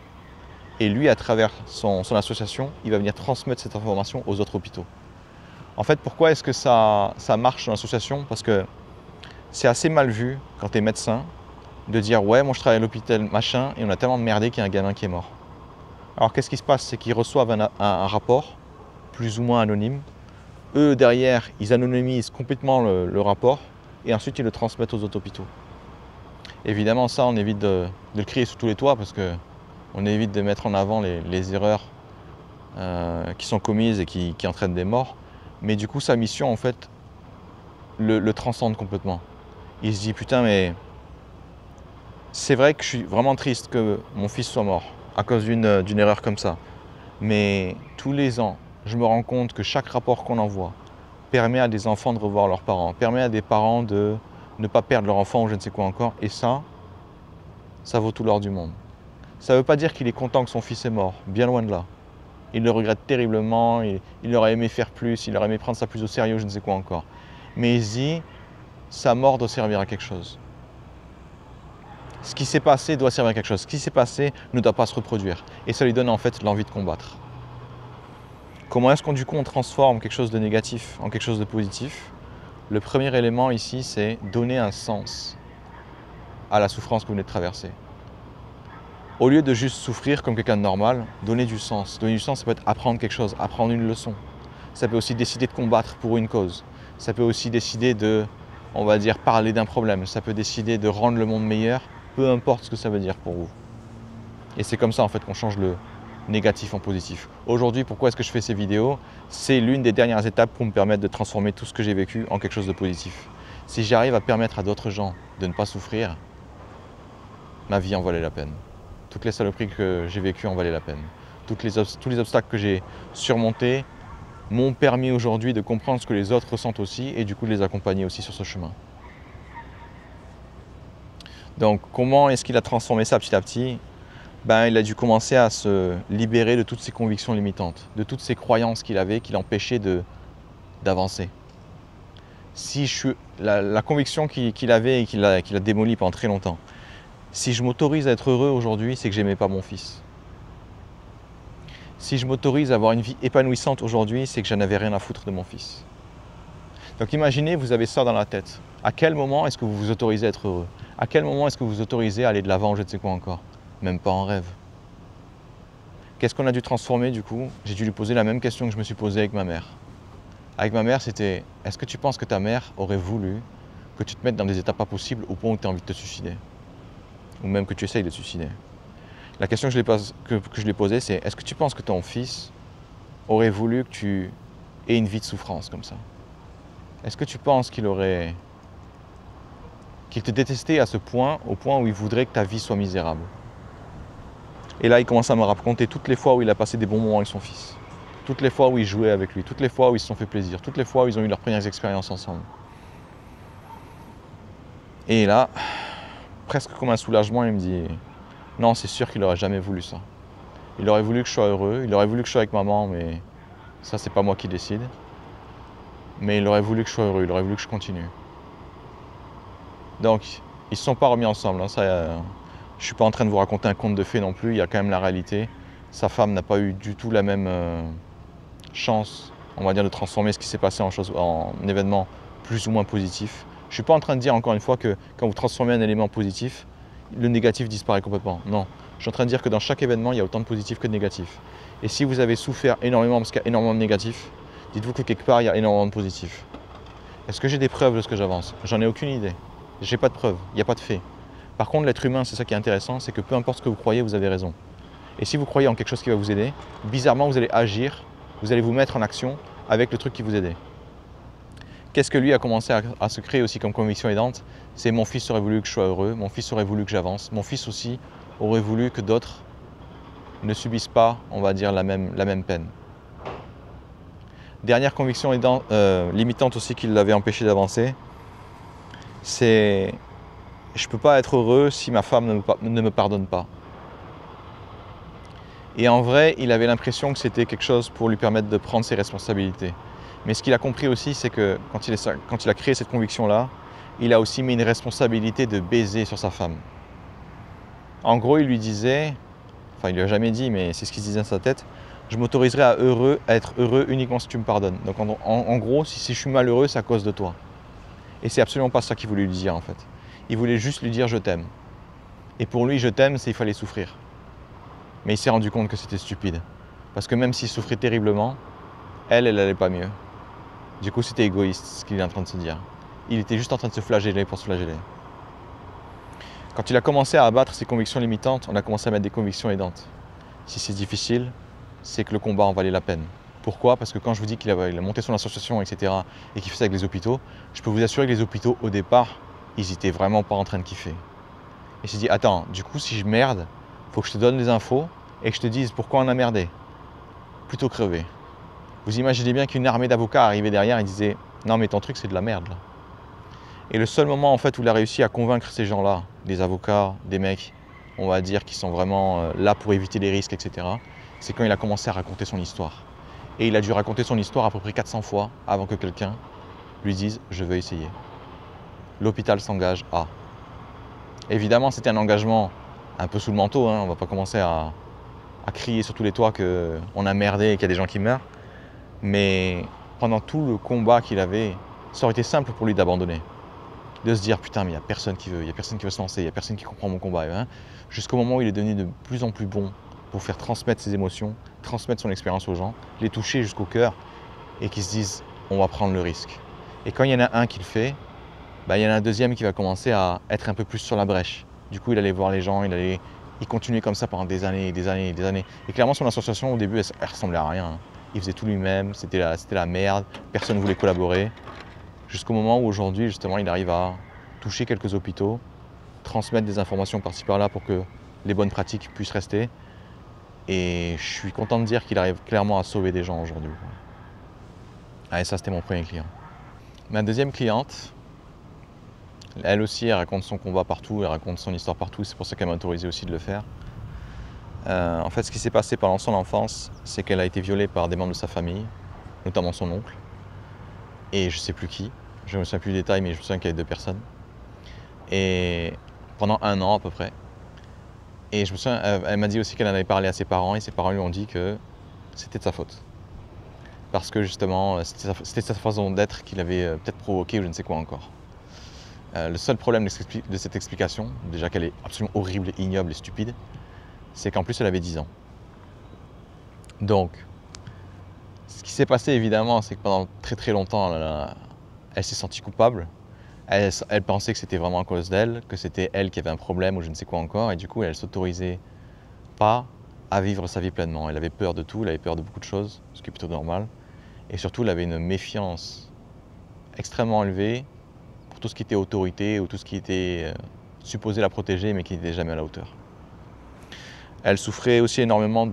et lui à travers son association, il va venir transmettre cette information aux autres hôpitaux. En fait, pourquoi est-ce que ça marche dans l'association? Parce que c'est assez mal vu quand tu es médecin de dire ouais, moi je travaille à l'hôpital machin et on a tellement merdé qu'il y a un gamin qui est mort. Alors qu'est-ce qui se passe? C'est qu'ils reçoivent un rapport plus ou moins anonyme Eux, derrière, ils anonymisent complètement le rapport et ensuite ils le transmettent aux autres hôpitaux. Évidemment, ça, on évite de le crier sous tous les toits parce qu'on évite de mettre en avant les erreurs qui sont commises et qui entraînent des morts. Mais du coup, sa mission, en fait, le transcende complètement. Il se dit, putain, mais c'est vrai que je suis vraiment triste que mon fils soit mort à cause d'une erreur comme ça. Mais tous les ans, je me rends compte que chaque rapport qu'on envoie permet à des enfants de revoir leurs parents, permet à des parents de ne pas perdre leur enfant ou je ne sais quoi encore. Et ça vaut tout l'or du monde. Ça ne veut pas dire qu'il est content que son fils est mort, bien loin de là. Il le regrette terriblement, il aurait aimé faire plus, il aurait aimé prendre ça plus au sérieux, je ne sais quoi encore. Mais il se dit, sa mort doit servir à quelque chose. Ce qui s'est passé doit servir à quelque chose. Ce qui s'est passé ne doit pas se reproduire. Et ça lui donne en fait l'envie de combattre. Comment est-ce qu'on du coup on transforme quelque chose de négatif en quelque chose de positif? Le premier élément ici, c'est donner un sens à la souffrance que vous venez de traverser. Au lieu de juste souffrir comme quelqu'un de normal, donner du sens. Donner du sens, ça peut être apprendre quelque chose, apprendre une leçon. Ça peut aussi décider de combattre pour une cause. Ça peut aussi décider de, on va dire, parler d'un problème. Ça peut décider de rendre le monde meilleur, peu importe ce que ça veut dire pour vous. Et c'est comme ça en fait qu'on change le négatif en positif. Aujourd'hui, pourquoi est-ce que je fais ces vidéos? C'est l'une des dernières étapes pour me permettre de transformer tout ce que j'ai vécu en quelque chose de positif. Si j'arrive à permettre à d'autres gens de ne pas souffrir, ma vie en valait la peine. Toutes les saloperies que j'ai vécues en valaient la peine. Tous les obstacles que j'ai surmontés m'ont permis aujourd'hui de comprendre ce que les autres ressentent aussi et du coup de les accompagner aussi sur ce chemin. Donc comment est-ce qu'il a transformé ça petit à petit? Il a dû commencer à se libérer de toutes ses convictions limitantes, de toutes ces croyances qu'il avait qui l'empêchaient d'avancer. La conviction qu'il avait et qu'il a démolie pendant très longtemps, si je m'autorise à être heureux aujourd'hui, c'est que j'aimais pas mon fils. Si je m'autorise à avoir une vie épanouissante aujourd'hui, c'est que j'en avais rien à foutre de mon fils. Donc imaginez, vous avez ça dans la tête. À quel moment est-ce que vous vous autorisez à être heureux? À quel moment est-ce que vous vous autorisez à aller de l'avant, je ne sais quoi encore? Même pas en rêve. Qu'est-ce qu'on a dû transformer du coup? J'ai dû lui poser la même question que je me suis posée avec ma mère. Avec ma mère, c'était, est-ce que tu penses que ta mère aurait voulu que tu te mettes dans des états pas possibles au point où tu as envie de te suicider? Ou même que tu essayes de te suicider? La question que je lui ai posée, c'est, est-ce que tu penses que ton fils aurait voulu que tu aies une vie de souffrance comme ça? Est-ce que tu penses qu'il te détestait à ce point, au point où il voudrait que ta vie soit misérable? Et là, il commence à me raconter toutes les fois où il a passé des bons moments avec son fils. Toutes les fois où il jouait avec lui, toutes les fois où ils se sont fait plaisir, toutes les fois où ils ont eu leurs premières expériences ensemble. Et là, presque comme un soulagement, il me dit, non, c'est sûr qu'il n'aurait jamais voulu ça. Il aurait voulu que je sois heureux, il aurait voulu que je sois avec maman, mais ça, c'est pas moi qui décide. Mais il aurait voulu que je sois heureux, il aurait voulu que je continue. Donc, ils ne se sont pas remis ensemble. Hein, je ne suis pas en train de vous raconter un conte de fées non plus, il y a quand même la réalité. Sa femme n'a pas eu du tout la même chance, on va dire, de transformer ce qui s'est passé en événement plus ou moins positif. Je ne suis pas en train de dire encore une fois que quand vous transformez un élément positif, le négatif disparaît complètement. Non, je suis en train de dire que dans chaque événement, il y a autant de positif que de négatif. Et si vous avez souffert énormément parce qu'il y a énormément de négatif, dites-vous que quelque part, il y a énormément de positif. Est-ce que j'ai des preuves de ce que j'avance? J'en ai aucune idée. J'ai pas de preuves, il n'y a pas de fait. Par contre, l'être humain, c'est ça qui est intéressant, c'est que peu importe ce que vous croyez, vous avez raison. Et si vous croyez en quelque chose qui va vous aider, bizarrement, vous allez agir, vous allez vous mettre en action avec le truc qui vous aide. Qu'est-ce que lui a commencé à se créer aussi comme conviction aidante? C'est mon fils aurait voulu que je sois heureux, mon fils aurait voulu que j'avance, mon fils aussi aurait voulu que d'autres ne subissent pas, on va dire, la même peine. Dernière conviction limitante aussi qui l'avait empêché d'avancer, c'est je ne peux pas être heureux si ma femme ne me pardonne pas. Et en vrai, il avait l'impression que c'était quelque chose pour lui permettre de prendre ses responsabilités. Mais ce qu'il a compris aussi, c'est que quand il a créé cette conviction-là, il a aussi mis une responsabilité de baiser sur sa femme. En gros, il lui disait, enfin il lui a jamais dit, mais c'est ce qu'il se disait dans sa tête, je m'autoriserai à être heureux uniquement si tu me pardonnes. Donc en gros, si je suis malheureux, c'est à cause de toi. Et c'est absolument pas ça qu'il voulait lui dire en fait. Il voulait juste lui dire je t'aime. Et pour lui, je t'aime, c'est qu'il fallait souffrir. Mais il s'est rendu compte que c'était stupide. Parce que même s'il souffrait terriblement, elle n'allait pas mieux. Du coup, c'était égoïste ce qu'il est en train de se dire. Il était juste en train de se flageller pour se flageller. Quand il a commencé à abattre ses convictions limitantes, on a commencé à mettre des convictions aidantes. Si c'est difficile, c'est que le combat en valait la peine. Pourquoi? Parce que quand je vous dis qu'il a monté son association, etc., et qu'il fait ça avec les hôpitaux, je peux vous assurer que les hôpitaux, au départ, ils étaient vraiment pas en train de kiffer. Et il s'est dit, attends, du coup, si je merde, faut que je te donne les infos et que je te dise pourquoi on a merdé. Plutôt crever. Vous imaginez bien qu'une armée d'avocats arrivait derrière et disait, non mais ton truc c'est de la merde là. Et le seul moment en fait où il a réussi à convaincre ces gens-là, des avocats, des mecs, on va dire, qui sont vraiment là pour éviter les risques, etc., c'est quand il a commencé à raconter son histoire. Et il a dû raconter son histoire à peu près 400 fois avant que quelqu'un lui dise « je veux essayer ». L'hôpital s'engage à. Évidemment, c'était un engagement un peu sous le manteau, hein. On ne va pas commencer à crier sur tous les toits qu'on a merdé et qu'il y a des gens qui meurent. Mais pendant tout le combat qu'il avait, ça aurait été simple pour lui d'abandonner. De se dire, putain, mais il n'y a personne qui veut, il n'y a personne qui veut se lancer, il n'y a personne qui comprend mon combat. Hein. Jusqu'au moment où il est devenu de plus en plus bon pour faire transmettre ses émotions, transmettre son expérience aux gens, les toucher jusqu'au cœur et qu'ils se disent, on va prendre le risque. Et quand il y en a un qui le fait, bah, il y en a un deuxième qui va commencer à être un peu plus sur la brèche. Du coup, il allait voir les gens, il continuait comme ça pendant des années, des années, des années. Et clairement, son association, au début, elle ressemblait à rien. Hein. Il faisait tout lui-même, c'était la merde, personne ne voulait collaborer. Jusqu'au moment où aujourd'hui, justement, il arrive à toucher quelques hôpitaux, transmettre des informations par-ci par-là pour que les bonnes pratiques puissent rester. Et je suis content de dire qu'il arrive clairement à sauver des gens aujourd'hui. Ah, et ça, c'était mon premier client. Ma deuxième cliente, elle aussi, elle raconte son combat partout, elle raconte son histoire partout, c'est pour ça qu'elle m'a autorisé aussi de le faire. En fait, ce qui s'est passé pendant son enfance, c'est qu'elle a été violée par des membres de sa famille, notamment son oncle, et je ne sais plus qui, je ne me souviens plus des détails, mais je me souviens qu'il y avait 2 personnes. Et pendant 1 an à peu près. Et je me souviens, elle m'a dit aussi qu'elle en avait parlé à ses parents, et ses parents lui ont dit que c'était de sa faute. Parce que justement, c'était sa façon d'être qu'il avait peut-être provoqué ou je ne sais quoi encore. Le seul problème de cette explication, déjà qu'elle est absolument horrible, ignoble et stupide, c'est qu'en plus elle avait 10 ans. Donc, ce qui s'est passé évidemment, c'est que pendant très très longtemps, elle s'est sentie coupable. Elle pensait que c'était vraiment à cause d'elle, que c'était elle qui avait un problème ou je ne sais quoi encore, et du coup elle s'autorisait pas à vivre sa vie pleinement. Elle avait peur de tout, elle avait peur de beaucoup de choses, ce qui est plutôt normal, et surtout elle avait une méfiance extrêmement élevée pour tout ce qui était autorité ou tout ce qui était supposé la protéger mais qui n'était jamais à la hauteur. Elle souffrait aussi énormément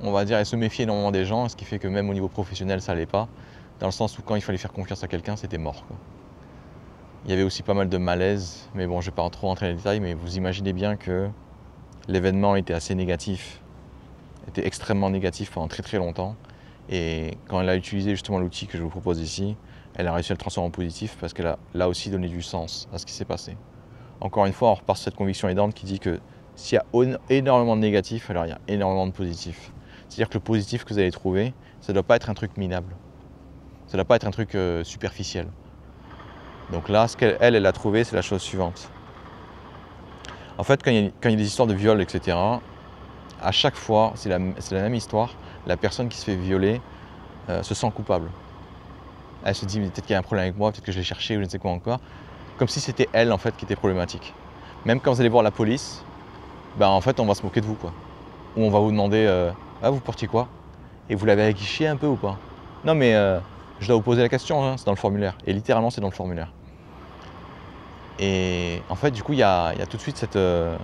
on va dire, elle se méfiait énormément des gens, ce qui fait que même au niveau professionnel ça n'allait pas, dans le sens où quand il fallait faire confiance à quelqu'un, c'était mort, quoi. Il y avait aussi pas mal de malaise, mais bon, je ne vais pas trop rentrer dans les détails, mais vous imaginez bien que l'événement était assez négatif, était extrêmement négatif pendant très très longtemps, et quand elle a utilisé justement l'outil que je vous propose ici, elle a réussi à le transformer en positif parce qu'elle a là aussi donné du sens à ce qui s'est passé. Encore une fois, on repart sur cette conviction aidante qui dit que s'il y a énormément de négatifs, alors il y a énormément de positifs. C'est-à-dire que le positif que vous allez trouver, ça ne doit pas être un truc minable. Ça ne doit pas être un truc superficiel. Donc là, ce qu'elle a trouvé, c'est la chose suivante. En fait, quand il y a des histoires de viol, etc., à chaque fois, c'est la même histoire, la personne qui se fait violer se sent coupable. Elle se dit, peut-être qu'il y a un problème avec moi, peut-être que je l'ai cherché ou je ne sais quoi encore. Comme si c'était elle, en fait, qui était problématique. Même quand vous allez voir la police, ben, en fait, on va se moquer de vous, quoi. Ou on va vous demander, ah, vous portiez quoi? Et vous l'avez aguiché un peu ou pas? Non, mais je dois vous poser la question, hein, c'est dans le formulaire. Et littéralement, c'est dans le formulaire. Et en fait, du coup, il y a tout de suite ce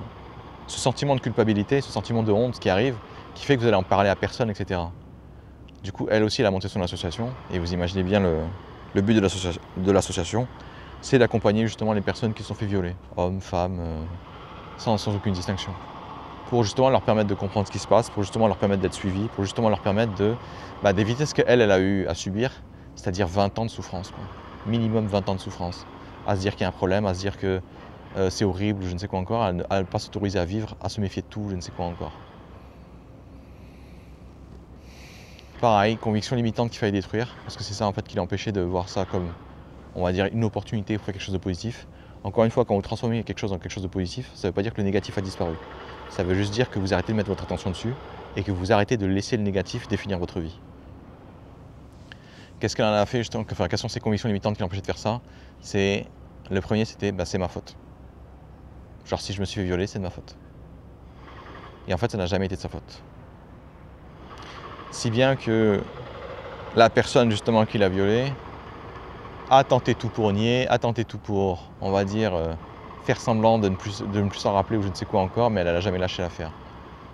sentiment de culpabilité, ce sentiment de honte qui arrive, qui fait que vous allez en parler à personne, etc. Du coup, elle aussi, elle a monté son association, et vous imaginez bien le but de l'association, c'est d'accompagner justement les personnes qui se sont fait violer, hommes, femmes, sans aucune distinction. Pour justement leur permettre de comprendre ce qui se passe, pour justement leur permettre d'être suivis, pour justement leur permettre d'éviter ce qu'elle a eu à subir, c'est-à-dire 20 ans de souffrance, quoi. Minimum 20 ans de souffrance. À se dire qu'il y a un problème, à se dire que c'est horrible, je ne sais quoi encore, à ne pas s'autoriser à vivre, à se méfier de tout, je ne sais quoi encore. Pareil, conviction limitante qu'il fallait détruire, parce que c'est ça en fait qui l'a empêché de voir ça comme, on va dire, une opportunité pour faire quelque chose de positif. Encore une fois, quand vous transformez quelque chose en quelque chose de positif, ça ne veut pas dire que le négatif a disparu. Ça veut juste dire que vous arrêtez de mettre votre attention dessus et que vous arrêtez de laisser le négatif définir votre vie. Qu'est-ce qu'elle en a fait justement, enfin, quelles sont ses convictions limitantes qui l'empêchaient de faire ça? Le premier, c'était bah, c'est ma faute. Genre si je me suis fait violer, c'est de ma faute. Et en fait, ça n'a jamais été de sa faute. Si bien que la personne justement qui l'a violé a tenté tout pour nier, a tenté tout pour, on va dire, faire semblant de ne plus s'en rappeler ou je ne sais quoi encore, mais elle n'a jamais lâché l'affaire.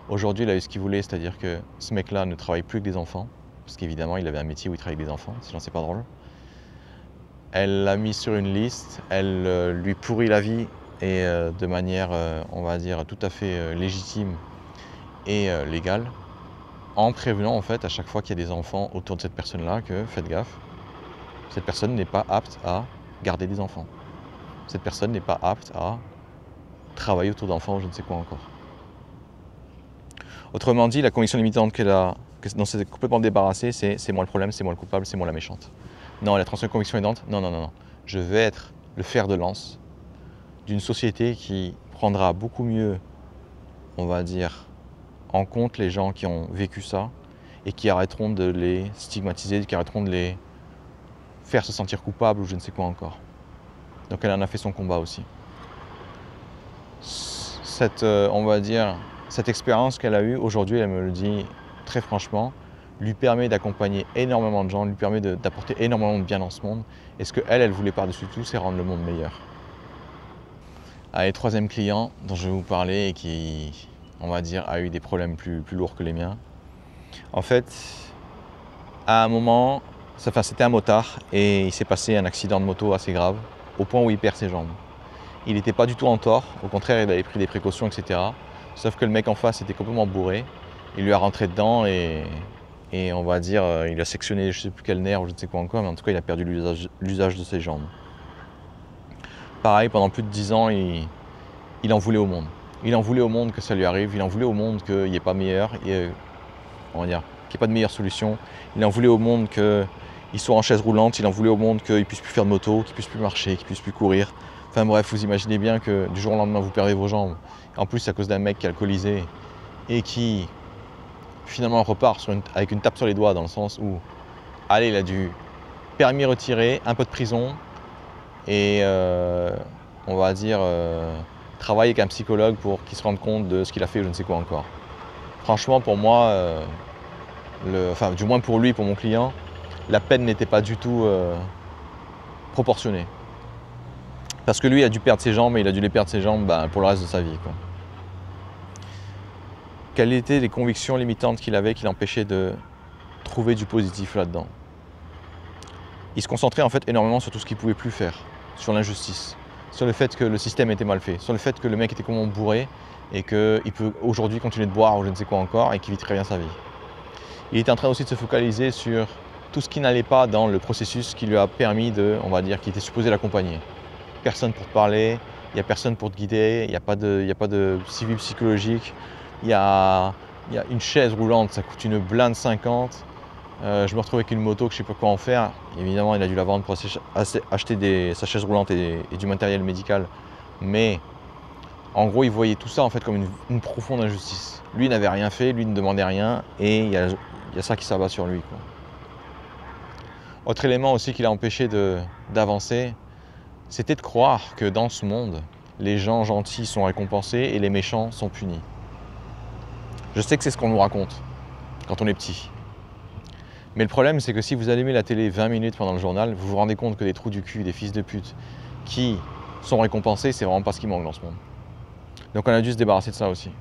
Aujourd'hui, il a eu ce qu'il voulait, c'est-à-dire que ce mec-là ne travaille plus avec des enfants, parce qu'évidemment, il avait un métier où il travaillait avec des enfants, sinon c'est pas drôle. Elle l'a mis sur une liste, elle lui pourrit la vie, et de manière, on va dire, tout à fait légitime et légale, en prévenant en fait à chaque fois qu'il y a des enfants autour de cette personne-là que faites gaffe, cette personne n'est pas apte à garder des enfants. Cette personne n'est pas apte à travailler autour d'enfants ou je ne sais quoi encore. Autrement dit, la conviction limitante dont s'est complètement débarrassée, c'est moi le problème, c'est moi le coupable, c'est moi la méchante. Non, elle a transformé conviction limitante, non, non, non, non. Je vais être le fer de lance d'une société qui prendra beaucoup mieux, on va dire, en compte les gens qui ont vécu ça et qui arrêteront de les stigmatiser, qui arrêteront de les faire se sentir coupables ou je ne sais quoi encore. Donc elle en a fait son combat aussi. On va dire, cette expérience qu'elle a eue, aujourd'hui, elle me le dit très franchement, lui permet d'accompagner énormément de gens, lui permet d'apporter énormément de bien dans ce monde. Et ce qu'elle voulait par-dessus tout, c'est rendre le monde meilleur. Allez, troisième client dont je vais vous parler et qui, on va dire, a eu des problèmes plus lourds que les miens. En fait, à un moment, c'était un motard et il s'est passé un accident de moto assez grave, au point où il perd ses jambes. Il n'était pas du tout en tort, au contraire, il avait pris des précautions, etc. Sauf que le mec en face était complètement bourré, il lui a rentré dedans et on va dire, il a sectionné je ne sais plus quel nerf ou je ne sais quoi encore, mais en tout cas, il a perdu l'usage de ses jambes. Pareil, pendant plus de 10 ans, il en voulait au monde. Il en voulait au monde que ça lui arrive, il en voulait au monde qu'il n'y ait pas meilleur, on va dire, qu'il n'y ait pas de meilleure solution. Il en voulait au monde qu'il soit en chaise roulante, il en voulait au monde qu'il ne puisse plus faire de moto, qu'il ne puisse plus marcher, qu'il ne puisse plus courir. Enfin bref, vous imaginez bien que du jour au lendemain, vous perdez vos jambes. En plus, à cause d'un mec qui est alcoolisé et qui finalement repart avec une tape sur les doigts, dans le sens où, allez, il a du permis retiré, un peu de prison et on va dire travailler avec un psychologue pour qu'il se rende compte de ce qu'il a fait ou je ne sais quoi encore. Franchement, pour moi, enfin du moins pour lui, pour mon client, la peine n'était pas du tout proportionnée. Parce que lui, il a dû perdre ses jambes et il a dû les perdre ses jambes pour le reste de sa vie, quoi. Quelles étaient les convictions limitantes qu'il avait qui l'empêchaient de trouver du positif là-dedans? Il se concentrait en fait énormément sur tout ce qu'il ne pouvait plus faire, sur l'injustice, sur le fait que le système était mal fait, sur le fait que le mec était complètement bourré et qu'il peut aujourd'hui continuer de boire ou je ne sais quoi encore et qu'il vit très bien sa vie. Il était en train aussi de se focaliser sur tout ce qui n'allait pas dans le processus qui lui a permis on va dire, qui était supposé l'accompagner. Personne pour te parler, il n'y a personne pour te guider, il n'y a pas de suivi psychologique, il y a une chaise roulante, ça coûte une blinde 50. Je me retrouve avec une moto que je ne sais pas quoi en faire. Évidemment, il a dû la vendre pour acheter sa chaise roulante et du matériel médical. Mais en gros, il voyait tout ça en fait comme une profonde injustice. Lui n'avait rien fait, lui ne demandait rien et il y a ça qui s'abat sur lui, quoi. Autre élément aussi qui l'a empêché d'avancer, c'était de croire que dans ce monde, les gens gentils sont récompensés et les méchants sont punis. Je sais que c'est ce qu'on nous raconte quand on est petit. Mais le problème, c'est que si vous allumez la télé 20 minutes pendant le journal, vous vous rendez compte que des trous du cul, des fils de pute qui sont récompensés, c'est vraiment pas ce qui manque dans ce monde. Donc on a dû se débarrasser de ça aussi.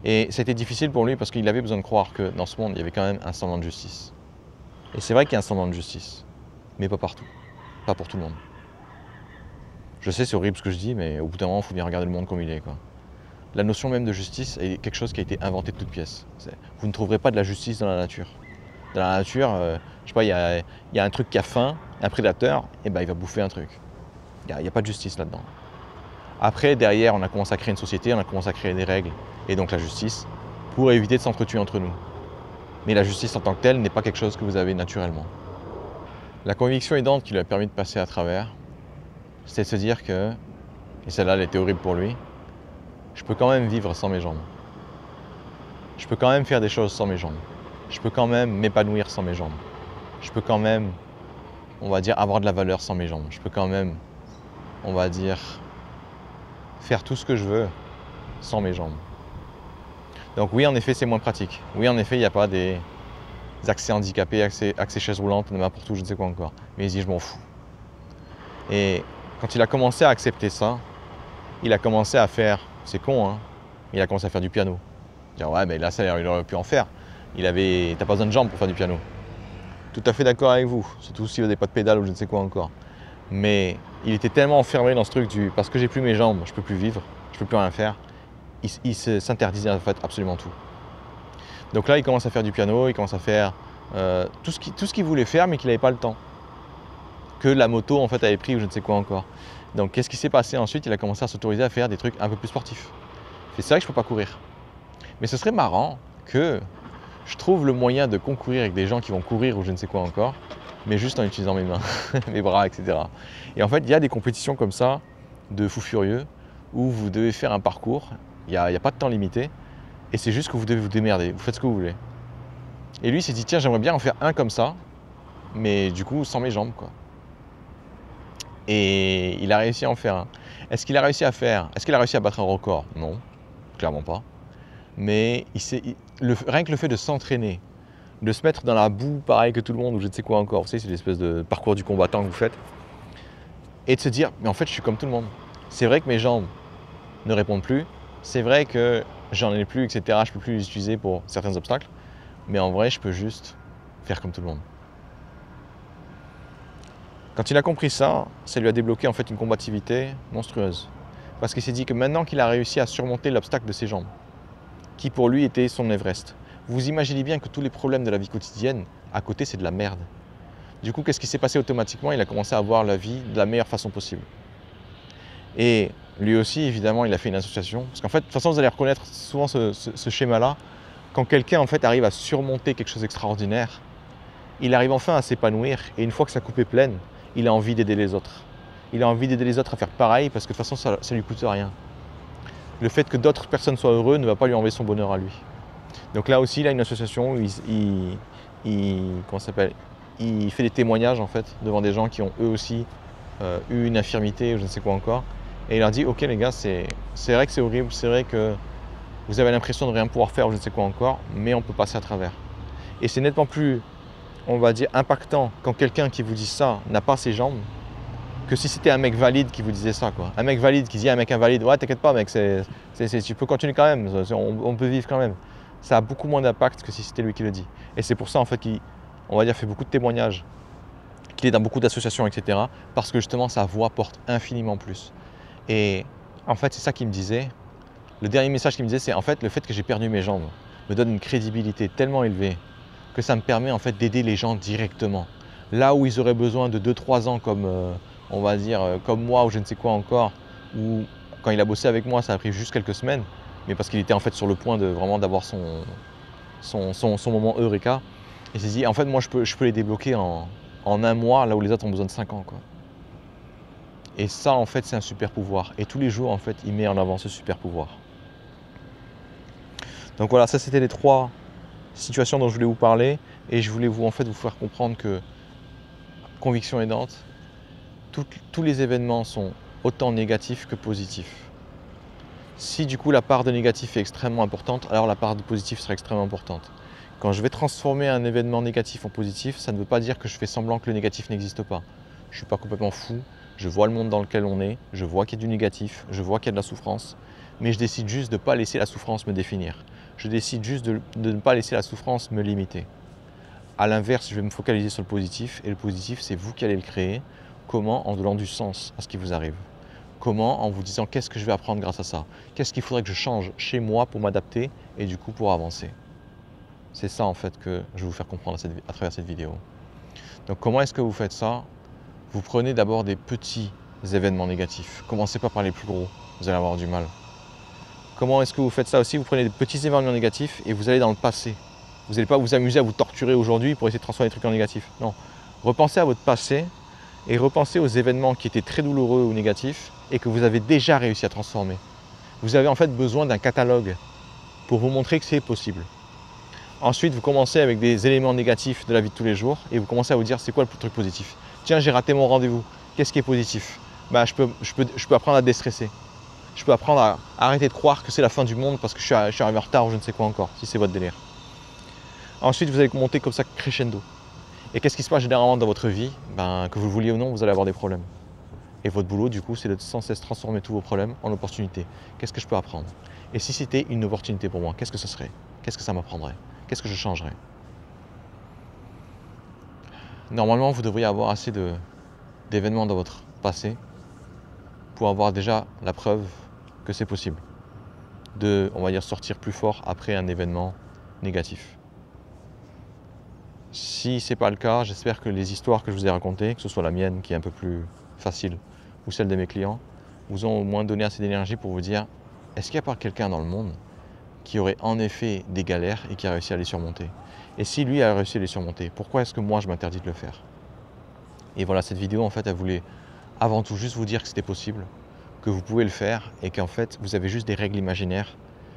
Et c'était difficile pour lui parce qu'il avait besoin de croire que dans ce monde, il y avait quand même un semblant de justice. Et c'est vrai qu'il y a un semblant de justice, mais pas partout, pas pour tout le monde. Je sais, c'est horrible ce que je dis, mais au bout d'un moment, il faut bien regarder le monde comme il est, quoi. La notion même de justice est quelque chose qui a été inventé de toutes pièces. Vous ne trouverez pas de la justice dans la nature. Dans la nature, je sais pas, il y a un truc qui a faim, un prédateur, et ben il va bouffer un truc. Il n'y a pas de justice là-dedans. Après, derrière, on a commencé à créer une société, on a commencé à créer des règles, et donc la justice, pour éviter de s'entretuer entre nous. Mais la justice en tant que telle n'est pas quelque chose que vous avez naturellement. La conviction aidante qui lui a permis de passer à travers, c'était de se dire que, et celle-là elle était horrible pour lui, je peux quand même vivre sans mes jambes. Je peux quand même faire des choses sans mes jambes. Je peux quand même m'épanouir sans mes jambes. je peux quand même, on va dire, avoir de la valeur sans mes jambes. Je peux quand même, on va dire, faire tout ce que je veux sans mes jambes. Donc oui, en effet, c'est moins pratique. Oui, en effet, il n'y a pas des accès handicapés, accès chaises roulantes, n'importe où, je ne sais quoi encore. Mais il dit, je m'en fous. Et quand il a commencé à accepter ça, il a commencé à faire, c'est con, hein, il a commencé à faire du piano. Dire, ouais, mais là, ça, il aurait pu en faire. T'as pas besoin de jambes pour faire du piano. Tout à fait d'accord avec vous, surtout s'il n'avait pas de pédale ou je ne sais quoi encore. Mais il était tellement enfermé dans ce truc du parce que j'ai plus mes jambes, je peux plus vivre, je peux plus rien faire. Il s'interdisait en fait absolument tout. Donc là, il commence à faire du piano, il commence à faire tout ce qu'il voulait faire, mais qu'il n'avait pas le temps. Que la moto en fait avait pris ou je ne sais quoi encore. Donc qu'est-ce qui s'est passé ensuite? Il a commencé à s'autoriser à faire des trucs un peu plus sportifs. C'est vrai que je ne peux pas courir. Mais ce serait marrant que je trouve le moyen de concourir avec des gens qui vont courir ou je ne sais quoi encore, mais juste en utilisant mes mains, mes bras, etc. Et en fait, il y a des compétitions comme ça, de fous furieux, où vous devez faire un parcours, il n'y a pas de temps limité, et c'est juste que vous devez vous démerder, vous faites ce que vous voulez. Et lui, il s'est dit, tiens, j'aimerais bien en faire un comme ça, mais du coup, sans mes jambes, quoi. Et il a réussi à en faire un. Est-ce qu'il a réussi à battre un record? Non, clairement pas. Mais rien que le fait de s'entraîner, de se mettre dans la boue pareil que tout le monde ou je ne sais quoi encore, vous savez, c'est l'espèce de parcours du combattant que vous faites, et de se dire, mais en fait je suis comme tout le monde. C'est vrai que mes jambes ne répondent plus, c'est vrai que j'en ai plus, etc. Je ne peux plus les utiliser pour certains obstacles, mais en vrai je peux juste faire comme tout le monde. Quand il a compris ça, ça lui a débloqué en fait une combativité monstrueuse. Parce qu'il s'est dit que maintenant qu'il a réussi à surmonter l'obstacle de ses jambes, qui pour lui était son Everest, vous imaginez bien que tous les problèmes de la vie quotidienne, à côté, c'est de la merde. Du coup, qu'est-ce qui s'est passé automatiquement? Il a commencé à voir la vie de la meilleure façon possible. Et lui aussi, évidemment, il a fait une association. Parce qu'en fait, de toute façon, vous allez reconnaître souvent ce schéma-là. Quand quelqu'un, en fait, arrive à surmonter quelque chose d'extraordinaire, il arrive enfin à s'épanouir. Et une fois que sa coupe est pleine, il a envie d'aider les autres. Il a envie d'aider les autres à faire pareil parce que de toute façon, ça ne lui coûte rien. Le fait que d'autres personnes soient heureuses ne va pas lui enlever son bonheur à lui. Donc là aussi, il a une association où il fait des témoignages en fait devant des gens qui ont eux aussi eu une infirmité ou je ne sais quoi encore. Et il leur dit, ok les gars, c'est vrai que c'est horrible, c'est vrai que vous avez l'impression de rien pouvoir faire ou je ne sais quoi encore, mais on peut passer à travers. Et c'est nettement plus, on va dire, impactant quand quelqu'un qui vous dit ça n'a pas ses jambes, que si c'était un mec valide qui vous disait ça, quoi. Un mec valide qui dit à un mec invalide, ouais t'inquiète pas mec, tu peux continuer quand même, on peut vivre quand même. Ça a beaucoup moins d'impact que si c'était lui qui le dit. Et c'est pour ça en fait qu'il, on va dire, fait beaucoup de témoignages, qu'il est dans beaucoup d'associations, etc. Parce que justement sa voix porte infiniment plus. Et en fait c'est ça qu'il me disait. Le dernier message qu'il me disait, c'est en fait le fait que j'ai perdu mes jambes me donne une crédibilité tellement élevée que ça me permet en fait d'aider les gens directement. Là où ils auraient besoin de 2-3 ans comme on va dire comme moi ou je ne sais quoi encore, ou quand il a bossé avec moi ça a pris juste quelques semaines, mais parce qu'il était en fait sur le point de vraiment d'avoir son moment Eureka. Et il s'est dit en fait moi je peux les débloquer en un mois là où les autres ont besoin de 5 ans, quoi. Et ça en fait c'est un super pouvoir. Et tous les jours en fait il met en avant ce super pouvoir. Donc voilà, ça c'était les 3 situations dont je voulais vous parler. Et je voulais vous faire comprendre que conviction aidante, tous les événements sont autant négatifs que positifs. Si du coup la part de négatif est extrêmement importante, alors la part de positif sera extrêmement importante. Quand je vais transformer un événement négatif en positif, ça ne veut pas dire que je fais semblant que le négatif n'existe pas. Je ne suis pas complètement fou, je vois le monde dans lequel on est, je vois qu'il y a du négatif, je vois qu'il y a de la souffrance, mais je décide juste de ne pas laisser la souffrance me définir. Je décide juste de ne pas laisser la souffrance me limiter. A l'inverse, je vais me focaliser sur le positif, et le positif, c'est vous qui allez le créer. Comment? En donnant du sens à ce qui vous arrive. Comment? En vous disant qu'est-ce que je vais apprendre grâce à ça? Qu'est-ce qu'il faudrait que je change chez moi pour m'adapter et du coup pour avancer? C'est ça en fait que je vais vous faire comprendre à travers cette vidéo. Donc comment est-ce que vous faites ça? Vous prenez d'abord des petits événements négatifs. Commencez pas par les plus gros, vous allez avoir du mal. Comment est-ce que vous faites ça aussi? Vous prenez des petits événements négatifs et vous allez dans le passé. Vous n'allez pas vous amuser à vous torturer aujourd'hui pour essayer de transformer les trucs en négatifs. Non. Repensez à votre passé et repensez aux événements qui étaient très douloureux ou négatifs et que vous avez déjà réussi à transformer. Vous avez en fait besoin d'un catalogue pour vous montrer que c'est possible. Ensuite, vous commencez avec des éléments négatifs de la vie de tous les jours et vous commencez à vous dire c'est quoi le truc positif. Tiens, j'ai raté mon rendez-vous. Qu'est-ce qui est positif? Bah, je peux apprendre à déstresser. Je peux apprendre à arrêter de croire que c'est la fin du monde parce que je suis arrivé en retard ou je ne sais quoi encore, si c'est votre délire. Ensuite, vous allez monter comme ça crescendo. Et qu'est-ce qui se passe généralement dans votre vie? Que vous le vouliez ou non, vous allez avoir des problèmes. Et votre boulot, du coup, c'est de sans cesse transformer tous vos problèmes en opportunités. Qu'est-ce que je peux apprendre? Et si c'était une opportunité pour moi, qu'est-ce que ce serait? Qu'est-ce que ça m'apprendrait? Qu'est-ce que je changerais? Normalement, vous devriez avoir assez d'événements dans votre passé pour avoir déjà la preuve que c'est possible de, on va dire, sortir plus fort après un événement négatif. Si ce n'est pas le cas, j'espère que les histoires que je vous ai racontées, que ce soit la mienne qui est un peu plus facile ou celle de mes clients, vous ont au moins donné assez d'énergie pour vous dire est-ce qu'il n'y a pas quelqu'un dans le monde qui aurait en effet des galères et qui a réussi à les surmonter? Et si lui a réussi à les surmonter, pourquoi est-ce que moi je m'interdis de le faire? Et voilà, cette vidéo en fait, elle voulait avant tout juste vous dire que c'était possible, que vous pouvez le faire et qu'en fait vous avez juste des règles imaginaires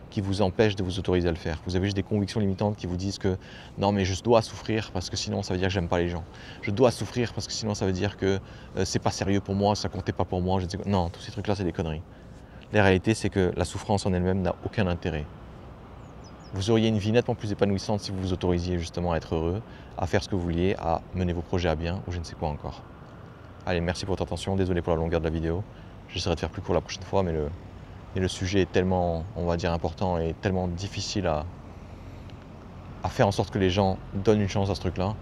qui vous empêchent de vous autoriser à le faire. Vous avez juste des convictions limitantes qui vous disent que non mais je dois souffrir parce que sinon ça veut dire que j'aime pas les gens. Je dois souffrir parce que sinon ça veut dire que c'est pas sérieux pour moi, ça comptait pas pour moi, je ne sais quoi. Non, tous ces trucs là c'est des conneries. La réalité c'est que la souffrance en elle-même n'a aucun intérêt. Vous auriez une vie nettement plus épanouissante si vous vous autorisiez justement à être heureux, à faire ce que vous vouliez, à mener vos projets à bien ou je ne sais quoi encore. Allez, merci pour votre attention, désolé pour la longueur de la vidéo. J'essaierai de faire plus court la prochaine fois, mais le sujet est tellement, on va dire, important et tellement difficile à faire en sorte que les gens donnent une chance à ce truc-là,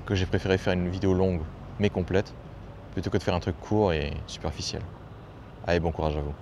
que j'ai préféré faire une vidéo longue mais complète, plutôt que de faire un truc court et superficiel. Allez, bon courage à vous.